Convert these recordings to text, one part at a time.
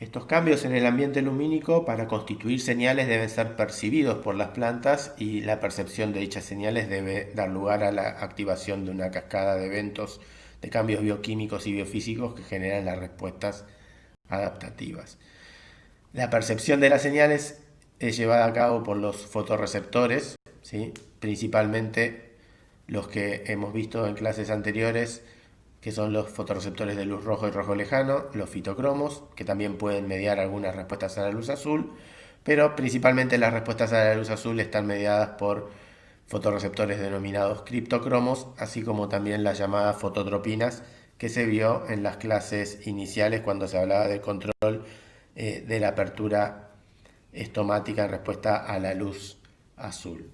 Estos cambios en el ambiente lumínico para constituir señales deben ser percibidos por las plantas y la percepción de dichas señales debe dar lugar a la activación de una cascada de eventos de cambios bioquímicos y biofísicos que generan las respuestas adaptativas. La percepción de las señales es llevada a cabo por los fotorreceptores, ¿sí? Principalmente los que hemos visto en clases anteriores, que son los fotorreceptores de luz rojo y rojo lejano, los fitocromos, que también pueden mediar algunas respuestas a la luz azul, pero principalmente las respuestas a la luz azul están mediadas por fotorreceptores denominados criptocromos, así como también las llamadas fototropinas, que se vio en las clases iniciales cuando se hablaba del control de la apertura estomática en respuesta a la luz azul.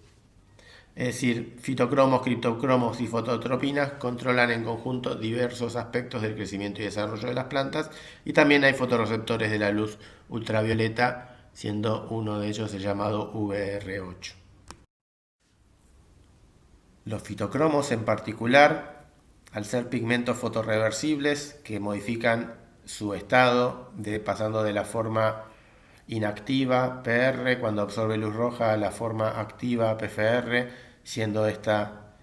Es decir, fitocromos, criptocromos y fototropinas controlan en conjunto diversos aspectos del crecimiento y desarrollo de las plantas, y también hay fotorreceptores de la luz ultravioleta, siendo uno de ellos el llamado VR8. Los fitocromos en particular, al ser pigmentos fotorreversibles que modifican su estado pasando de la forma inactiva PR cuando absorbe luz roja a la forma activa PFR, siendo esta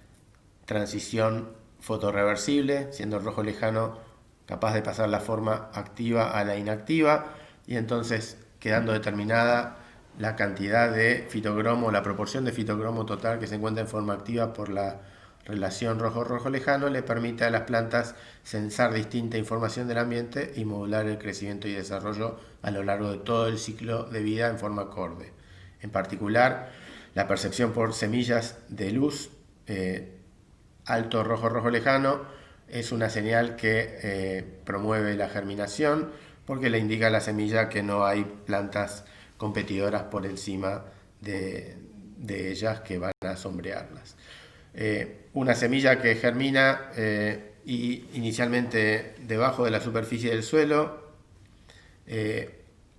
transición fotorreversible, siendo el rojo lejano capaz de pasar la forma activa a la inactiva, y entonces quedando determinada la cantidad de fitocromo, la proporción de fitocromo total que se encuentra en forma activa por la relación rojo-rojo lejano, le permite a las plantas censar distinta información del ambiente y modular el crecimiento y desarrollo a lo largo de todo el ciclo de vida en forma acorde. En particular, la percepción por semillas de luz alto rojo-rojo lejano es una señal que promueve la germinación, porque le indica a la semilla que no hay plantas competidoras por encima de ellas que van a sombrearlas. Una semilla que germina inicialmente debajo de la superficie del suelo,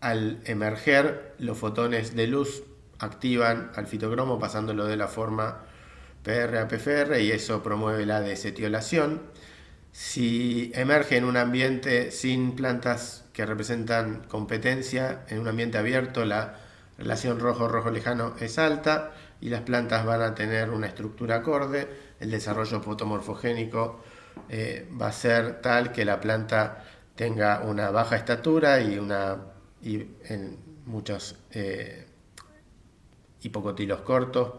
al emerger los fotones de luz activan al fitocromo pasándolo de la forma PR a PFR, y eso promueve la desetiolación. Si emerge en un ambiente sin plantas que representan competencia, en un ambiente abierto, la relación rojo-rojo lejano es alta y las plantas van a tener una estructura acorde. El desarrollo fotomorfogénico va a ser tal que la planta tenga una baja estatura y en muchos hipocotilos cortos,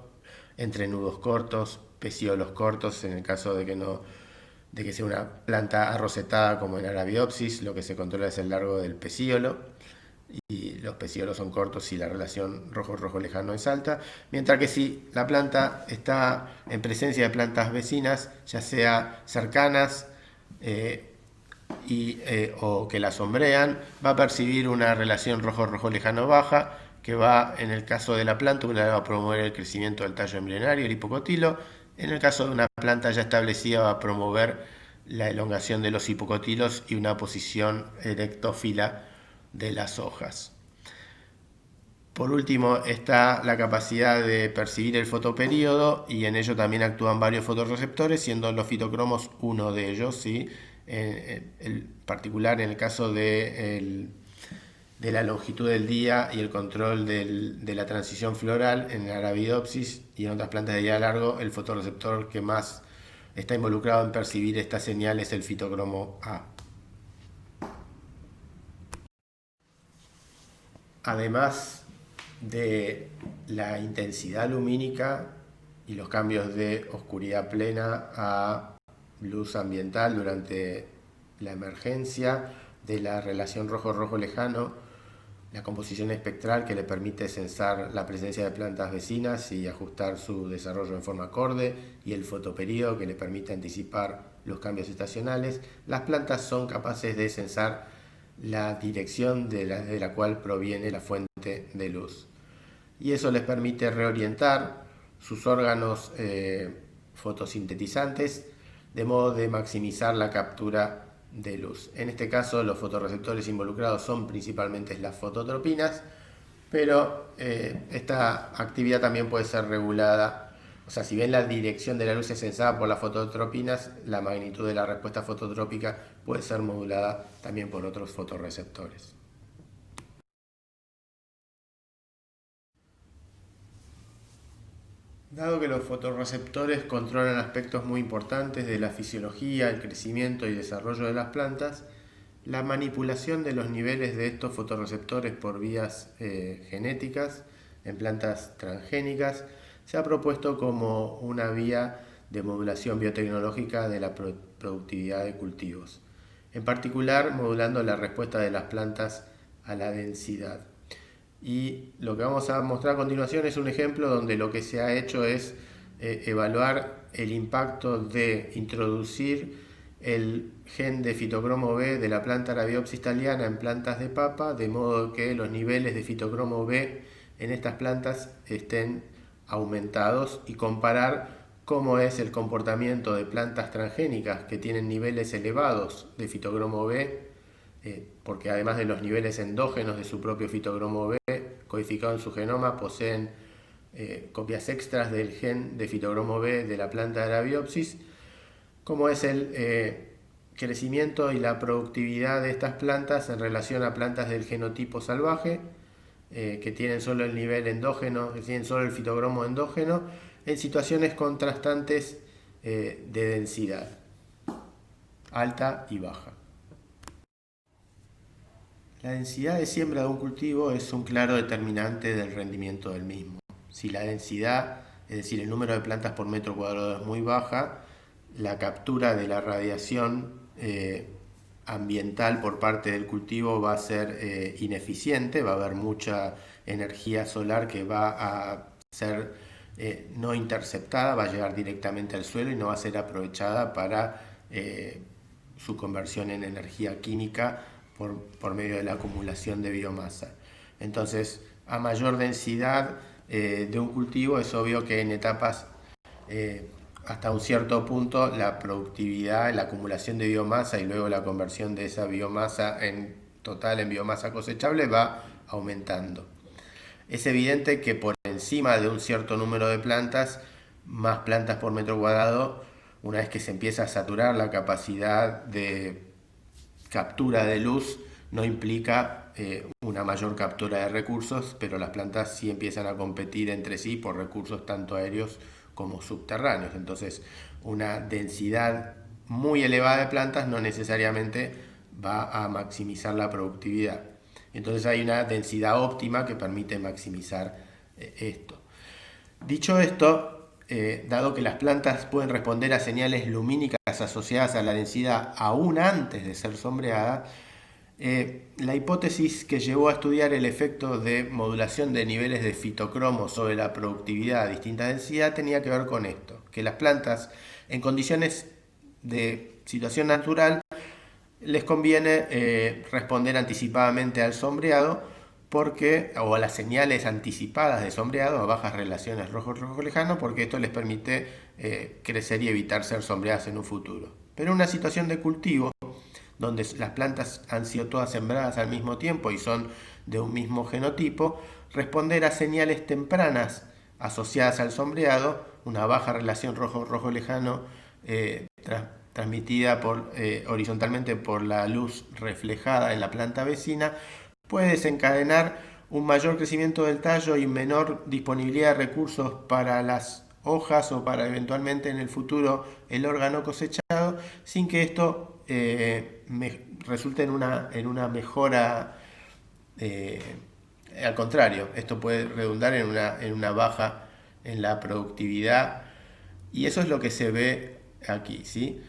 entrenudos cortos, pecíolos cortos, en el caso de que sea una planta arrosetada como en Arabidopsis, lo que se controla es el largo del pecíolo, y los pecíolos son cortos y la relación rojo-rojo lejano es alta, mientras que si la planta está en presencia de plantas vecinas, ya sea cercanas o que la sombrean, va a percibir una relación rojo-rojo lejano baja, que va, en el caso de la planta, va a promover el crecimiento del tallo embrionario, el hipocotilo. En el caso de una planta ya establecida, va a promover la elongación de los hipocotilos y una posición erectófila de las hojas. Por último está la capacidad de percibir el fotoperíodo, y en ello también actúan varios fotorreceptores, siendo los fitocromos uno de ellos, ¿sí? En particular en el caso de la longitud del día y el control de la transición floral en Arabidopsis y en otras plantas de día largo, el fotorreceptor que más está involucrado en percibir esta señal es el fitocromo A. Además de la intensidad lumínica y los cambios de oscuridad plena a luz ambiental durante la emergencia, de la relación rojo-rojo lejano, la composición espectral que le permite censar la presencia de plantas vecinas y ajustar su desarrollo en forma acorde, y el fotoperíodo que le permite anticipar los cambios estacionales, las plantas son capaces de censar la dirección de la cual proviene la fuente de luz. Y eso les permite reorientar sus órganos fotosintetizantes de modo de maximizar la captura de luz. En este caso, los fotorreceptores involucrados son principalmente las fototropinas, pero esta actividad también puede ser regulada. O sea, si bien la dirección de la luz es censada por las fototropinas, la magnitud de la respuesta fototrópica puede ser modulada también por otros fotorreceptores. Dado que los fotorreceptores controlan aspectos muy importantes de la fisiología, el crecimiento y desarrollo de las plantas, la manipulación de los niveles de estos fotorreceptores por vías genéticas en plantas transgénicas se ha propuesto como una vía de modulación biotecnológica de la productividad de cultivos, en particular modulando la respuesta de las plantas a la densidad. Y lo que vamos a mostrar a continuación es un ejemplo donde lo que se ha hecho es evaluar el impacto de introducir el gen de fitocromo B de la planta Arabiopsis thaliana en plantas de papa, de modo que los niveles de fitocromo B en estas plantas estén aumentados, y comparar cómo es el comportamiento de plantas transgénicas que tienen niveles elevados de fitocromo B, porque además de los niveles endógenos de su propio fitocromo B codificado en su genoma, poseen copias extras del gen de fitocromo B de la planta de Arabiopsis, cómo es el crecimiento y la productividad de estas plantas en relación a plantas del genotipo salvaje, que tienen solo el nivel endógeno, que tienen solo el fitocromo endógeno, en situaciones contrastantes de densidad, alta y baja. La densidad de siembra de un cultivo es un claro determinante del rendimiento del mismo. Si la densidad, es decir, el número de plantas por metro cuadrado es muy baja, la captura de la radiación ambiental por parte del cultivo va a ser ineficiente, va a haber mucha energía solar que va a ser no interceptada, va a llegar directamente al suelo y no va a ser aprovechada para su conversión en energía química por medio de la acumulación de biomasa. Entonces, a mayor densidad de un cultivo, es obvio que en etapas hasta un cierto punto la productividad, la acumulación de biomasa y luego la conversión de esa biomasa en total en biomasa cosechable va aumentando. Es evidente que por encima de un cierto número de plantas, más plantas por metro cuadrado, una vez que se empieza a saturar la capacidad de captura de luz, no implica una mayor captura de recursos, pero las plantas sí empiezan a competir entre sí por recursos tanto aéreos como subterráneos. Entonces, una densidad muy elevada de plantas no necesariamente va a maximizar la productividad. Entonces hay una densidad óptima que permite maximizar esto. Dicho esto, dado que las plantas pueden responder a señales lumínicas asociadas a la densidad aún antes de ser sombreadas, la hipótesis que llevó a estudiar el efecto de modulación de niveles de fitocromo sobre la productividad a distinta densidad tenía que ver con esto, que las plantas en condiciones de situación natural les conviene responder anticipadamente al sombreado, o a las señales anticipadas de sombreado, a bajas relaciones rojo-rojo lejano, porque esto les permite crecer y evitar ser sombreadas en un futuro. Pero en una situación de cultivo, donde las plantas han sido todas sembradas al mismo tiempo y son de un mismo genotipo, responder a señales tempranas asociadas al sombreado, una baja relación rojo-rojo lejano transmitida horizontalmente por la luz reflejada en la planta vecina, puede desencadenar un mayor crecimiento del tallo y menor disponibilidad de recursos para las hojas o para eventualmente en el futuro el órgano cosechado, sin que esto resulte en una mejora. Al contrario, esto puede redundar en una baja en la productividad, y eso es lo que se ve aquí, ¿sí?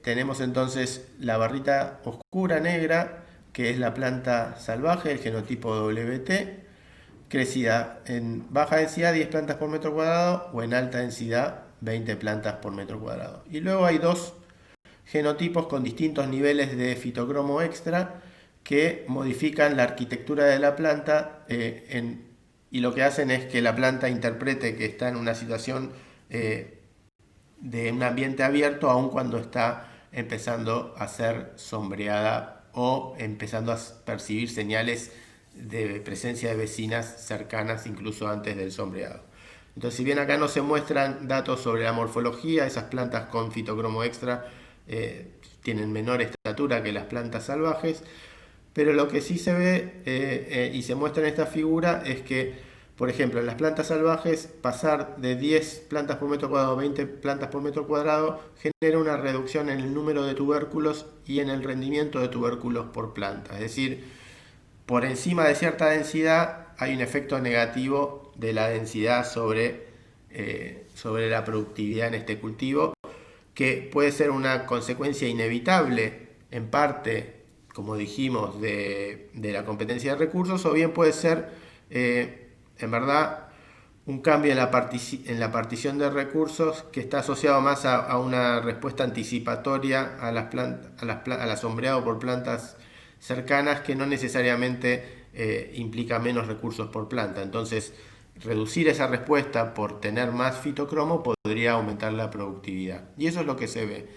Tenemos entonces la barrita oscura negra, que es la planta salvaje, el genotipo WT, crecida en baja densidad 10 plantas por metro cuadrado o en alta densidad 20 plantas por metro cuadrado. Y luego hay dos genotipos con distintos niveles de fitocromo extra que modifican la arquitectura de la planta y lo que hacen es que la planta interprete que está en una situación de un ambiente abierto, aun cuando está empezando a ser sombreada o empezando a percibir señales de presencia de vecinas cercanas incluso antes del sombreado. Entonces, si bien acá no se muestran datos sobre la morfología, esas plantas con fitocromo extra tienen menor estatura que las plantas salvajes, pero lo que sí se ve y se muestra en esta figura es que Por ejemplo, en las plantas salvajes, pasar de 10 plantas por metro cuadrado a 20 plantas por metro cuadrado genera una reducción en el número de tubérculos y en el rendimiento de tubérculos por planta. Es decir, por encima de cierta densidad hay un efecto negativo de la densidad sobre la productividad en este cultivo, que puede ser una consecuencia inevitable, en parte, como dijimos, de la competencia de recursos, o bien puede ser, en verdad, un cambio en la partición de recursos que está asociado más a una respuesta anticipatoria al asombreado por plantas cercanas, que no necesariamente implica menos recursos por planta. Entonces, reducir esa respuesta por tener más fitocromo podría aumentar la productividad. Y eso es lo que se ve.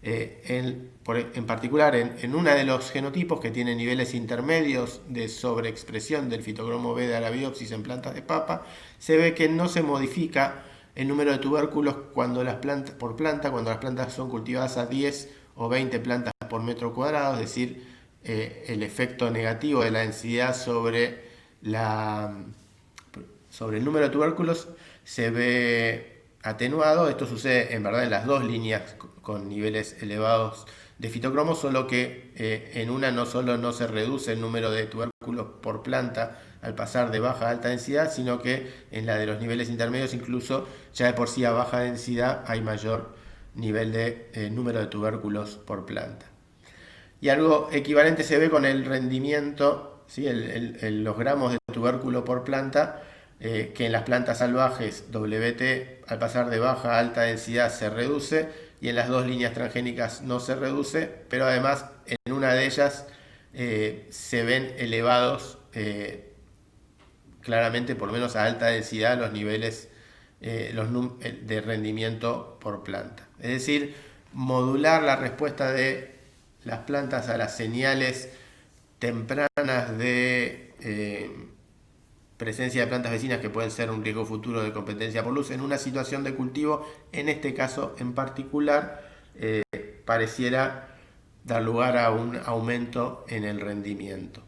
En particular en uno de los genotipos que tiene niveles intermedios de sobreexpresión del fitocromo B de Arabidopsis en plantas de papa, se ve que no se modifica el número de tubérculos cuando las plantas son cultivadas a 10 o 20 plantas por metro cuadrado, es decir, el efecto negativo de la densidad sobre el número de tubérculos se ve atenuado. Esto sucede en verdad en las dos líneas con niveles elevados de fitocromo, solo que en una no solo no se reduce el número de tubérculos por planta al pasar de baja a alta densidad, sino que en la de los niveles intermedios incluso ya de por sí a baja densidad hay mayor nivel de número de tubérculos por planta. Y algo equivalente se ve con el rendimiento, ¿sí? Los gramos de tubérculo por planta, que en las plantas salvajes WT al pasar de baja a alta densidad se reduce, y en las dos líneas transgénicas no se reduce, pero además en una de ellas se ven elevados claramente, por lo menos a alta densidad, los niveles de rendimiento por planta. Es decir, modular la respuesta de las plantas a las señales tempranas de presencia de plantas vecinas que pueden ser un riesgo futuro de competencia por luz en una situación de cultivo, en este caso en particular, pareciera dar lugar a un aumento en el rendimiento.